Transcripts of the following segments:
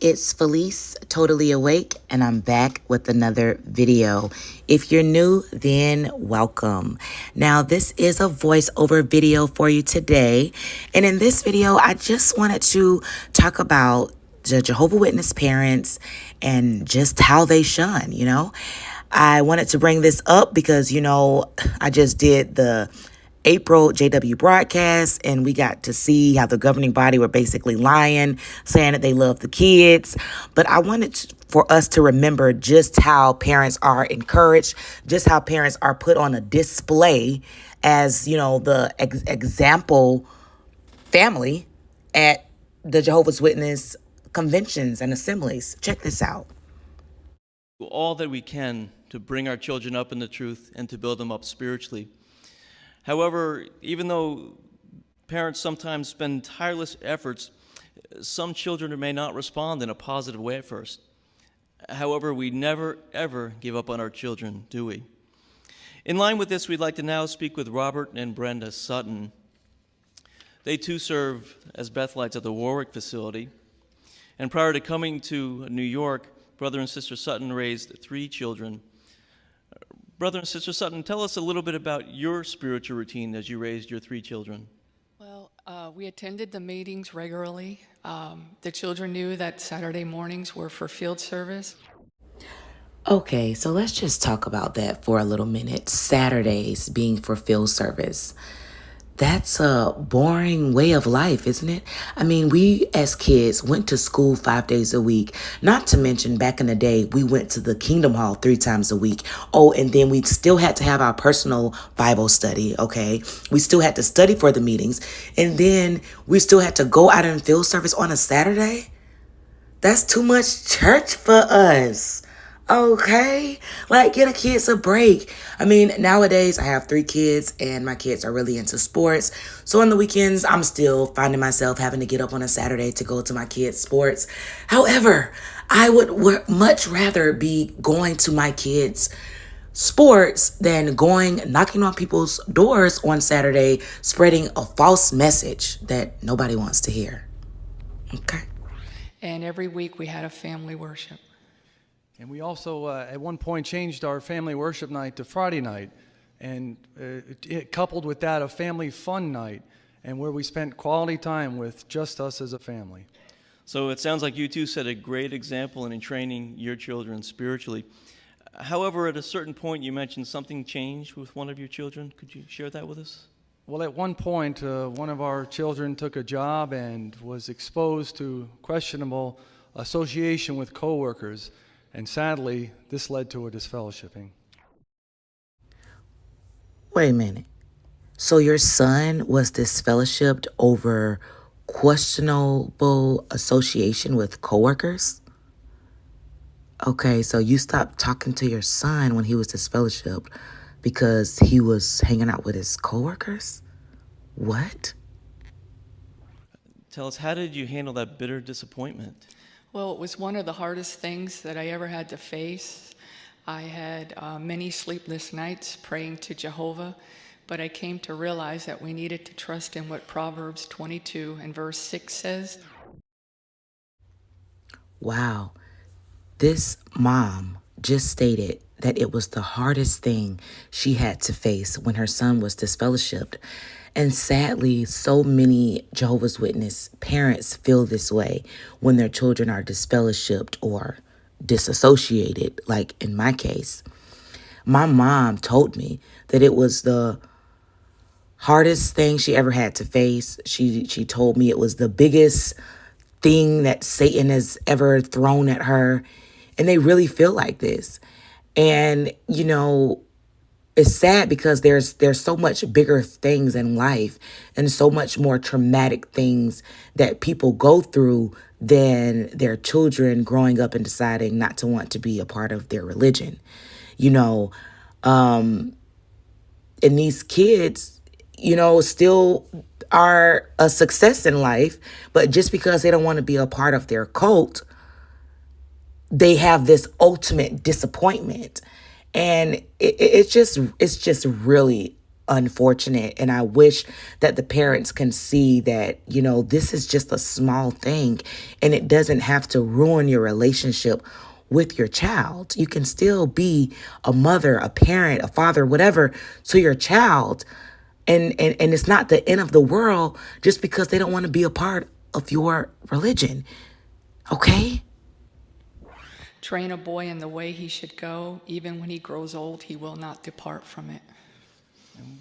it's Felice, totally awake, and I'm back with another video. If you're new, then welcome. Now, this is a voiceover video for you today. And in this video, I just wanted to talk about the Jehovah Witness parents and just how they shun, I wanted to bring this up because, I just did the April JW broadcast, and we got to see how the governing body were basically lying, saying that they love the kids. But I wanted for us to remember just how parents are encouraged, just how parents are put on a display as, the example family at the Jehovah's Witness conventions and assemblies. Check this out. All that we can to bring our children up in the truth and to build them up spiritually. However, even though parents sometimes spend tireless efforts, some children may not respond in a positive way at first. However, we never, ever give up on our children, do we? In line with this, we'd like to now speak with Robert and Brenda Sutton. They too serve as Bethelites at the Warwick facility. And prior to coming to New York, Brother and Sister Sutton raised 3 children. Brother and Sister Sutton, tell us a little bit about your spiritual routine as you raised your 3 children. Well, we attended the meetings regularly. The children knew that Saturday mornings were for field service. Okay, so let's just talk about that for a little minute. Saturdays being for field service. That's a boring way of life, isn't it? I mean, we as kids went to school 5 days a week. Not to mention back in the day, we went to the Kingdom Hall 3 times a week. Oh, and then we still had to have our personal Bible study, okay? We still had to study for the meetings. And then we still had to go out in field service on a Saturday. That's too much church for us. Okay, get a kids a break. I mean, nowadays I have 3 kids and my kids are really into sports. So on the weekends, I'm still finding myself having to get up on a Saturday to go to my kids' sports. However, I would much rather be going to my kids' sports than knocking on people's doors on Saturday, spreading a false message that nobody wants to hear. Okay. And every week we had a family worship. And we also, at one point, changed our family worship night to Friday night, and it coupled with that a family fun night, and where we spent quality time with just us as a family. So it sounds like you two set a great example in training your children spiritually. However, at a certain point, you mentioned something changed with one of your children. Could you share that with us? Well, at one point, one of our children took a job and was exposed to questionable association with coworkers. And sadly, this led to a disfellowshipping. Wait a minute. So your son was disfellowshipped over questionable association with coworkers? Okay, so you stopped talking to your son when he was disfellowshipped because he was hanging out with his coworkers? What? Tell us, how did you handle that bitter disappointment? Well, it was one of the hardest things that I ever had to face. I had many sleepless nights praying to Jehovah, but I came to realize that we needed to trust in what Proverbs 22 and verse 6 says. Wow. This mom just stated that it was the hardest thing she had to face when her son was disfellowshipped. And sadly, so many Jehovah's Witness parents feel this way when their children are disfellowshipped or disassociated, like in my case. My mom told me that it was the hardest thing she ever had to face. She told me it was the biggest thing that Satan has ever thrown at her. And they really feel like this. And, it's sad because there's so much bigger things in life and so much more traumatic things that people go through than their children growing up and deciding not to want to be a part of their religion. And these kids, still are a success in life, but just because they don't want to be a part of their cult, they have this ultimate disappointment. And it's just really unfortunate. And I wish that the parents can see that, this is just a small thing and it doesn't have to ruin your relationship with your child. You can still be a mother, a parent, a father, whatever to your child. And it's not the end of the world just because they don't want to be a part of your religion. Okay? Train a boy in the way he should go. Even when he grows old, he will not depart from it.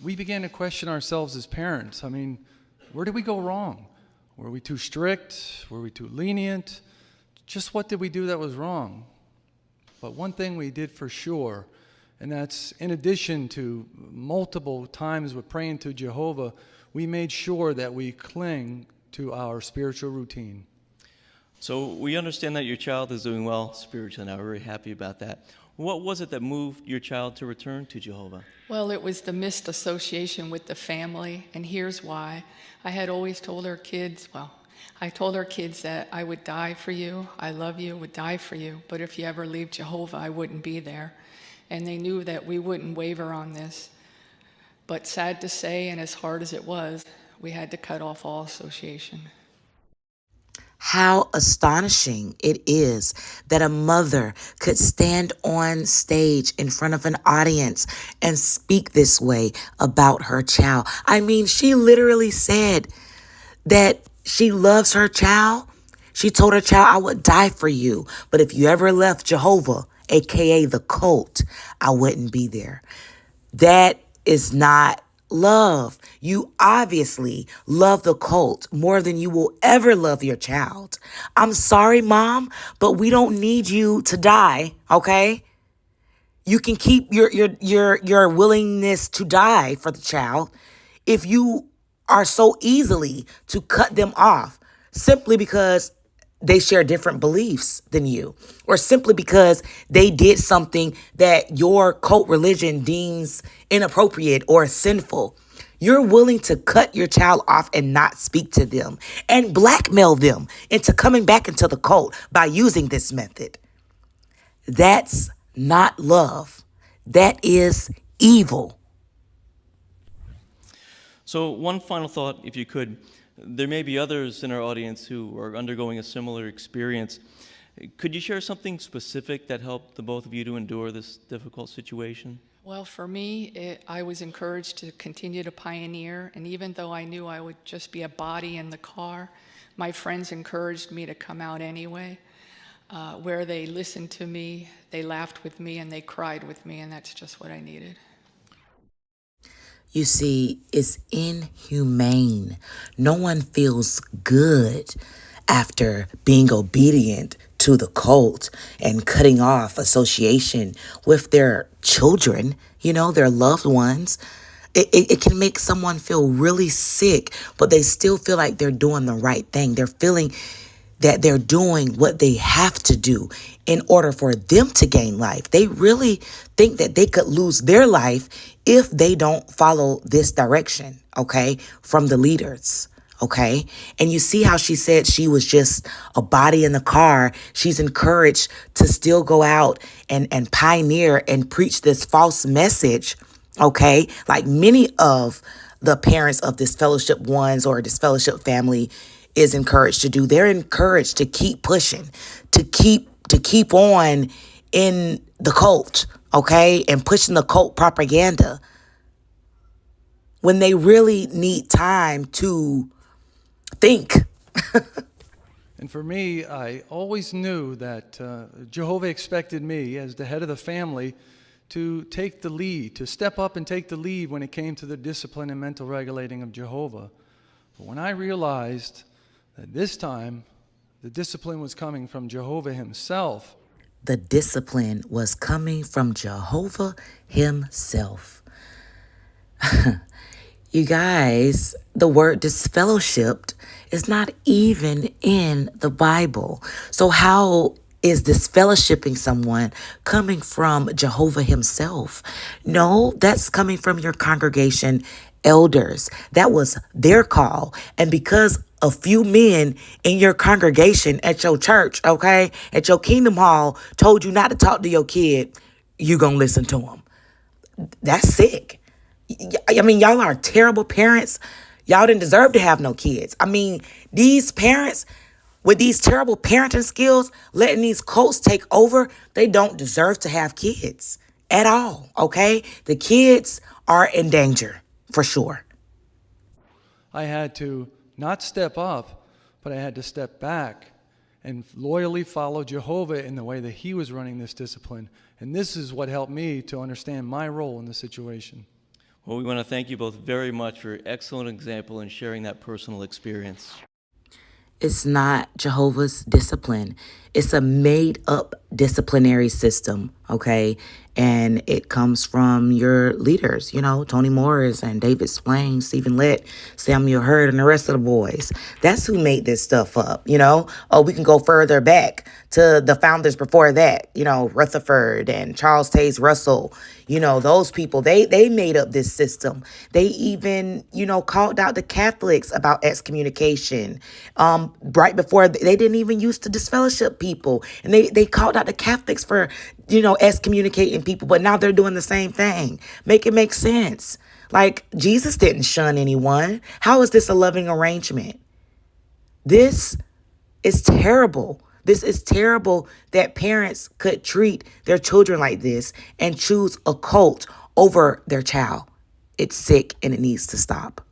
We began to question ourselves as parents. I mean, where did we go wrong? Were we too strict? Were we too lenient? Just what did we do that was wrong? But one thing we did for sure, and that's in addition to multiple times with praying to Jehovah, we made sure that we cling to our spiritual routine. So we understand that your child is doing well spiritually now. We're very happy about that. What was it that moved your child to return to Jehovah? Well, it was the missed association with the family, and here's why. I had always told our kids, I told our kids that I would die for you, I love you, would die for you, but if you ever leave Jehovah, I wouldn't be there. And they knew that we wouldn't waver on this. But sad to say, and as hard as it was, we had to cut off all association. How astonishing it is that a mother could stand on stage in front of an audience and speak this way about her child. I mean, she literally said that she loves her child. She told her child, I would die for you. But if you ever left Jehovah, aka the cult, I wouldn't be there. That is not love. You obviously love the cult more than you will ever love your child. I'm sorry, Mom, but we don't need you to die, okay? You can keep your willingness to die for the child if you are so easily to cut them off simply because they share different beliefs than you, or simply because they did something that your cult religion deems inappropriate or sinful. You're willing to cut your child off and not speak to them and blackmail them into coming back into the cult by using this method. That's not love. That is evil. So one final thought, if you could. There may be others in our audience who are undergoing a similar experience. Could you share something specific that helped the both of you to endure this difficult situation? Well, for me, I was encouraged to continue to pioneer, and even though I knew I would just be a body in the car, my friends encouraged me to come out anyway, where they listened to me, they laughed with me, and they cried with me, and that's just what I needed. You see, it's inhumane. No one feels good after being obedient to the cult and cutting off association with their children, their loved ones. It can make someone feel really sick, but they still feel like they're doing the right thing. They're feeling that they're doing what they have to do in order for them to gain life. They really think that they could lose their life if they don't follow this direction, okay, from the leaders, okay? And you see how she said she was just a body in the car. She's encouraged to still go out and pioneer and preach this false message, okay? Like many of the parents of Disfellowship ones or Disfellowship family is encouraged to do. They're encouraged to keep pushing, to keep on in the cult, okay, and pushing the cult propaganda when they really need time to think. And for me, I always knew that Jehovah expected me as the head of the family to take the lead, to step up and take the lead when it came to the discipline and mental regulating of Jehovah. But when I realized that this time the discipline was coming from Jehovah himself. The discipline was coming from Jehovah himself. You guys, the word disfellowshipped is not even in the Bible. So how is disfellowshipping someone coming from Jehovah himself? No, that's coming from your congregation elders. That was their call. And because a few men in your congregation at your church, okay, at your Kingdom Hall told you not to talk to your kid, you're going to listen to them. That's sick. I mean, y'all are terrible parents. Y'all didn't deserve to have no kids. I mean, these parents with these terrible parenting skills, letting these cults take over, they don't deserve to have kids at all, okay? The kids are in danger, for sure. I had to not step up, but I had to step back and loyally follow Jehovah in the way that he was running this discipline. And this is what helped me to understand my role in the situation. Well, we want to thank you both very much for your excellent example and sharing that personal experience. It's not Jehovah's discipline. It's a made up disciplinary system, okay? And it comes from your leaders, Tony Morris and David Swain, Stephen Lett, Samuel Hurd, and the rest of the boys. That's who made this stuff up. Oh, we can go further back to the founders before that, Rutherford and Charles Taze Russell. Those people, they made up this system. They even, called out the Catholics about excommunication. Right before, they didn't even used to disfellowship people. And they called out the Catholics for, excommunicating people. But now they're doing the same thing. Make it make sense. Like, Jesus didn't shun anyone. How is this a loving arrangement? This is terrible. This is terrible that parents could treat their children like this and choose a cult over their child. It's sick and it needs to stop.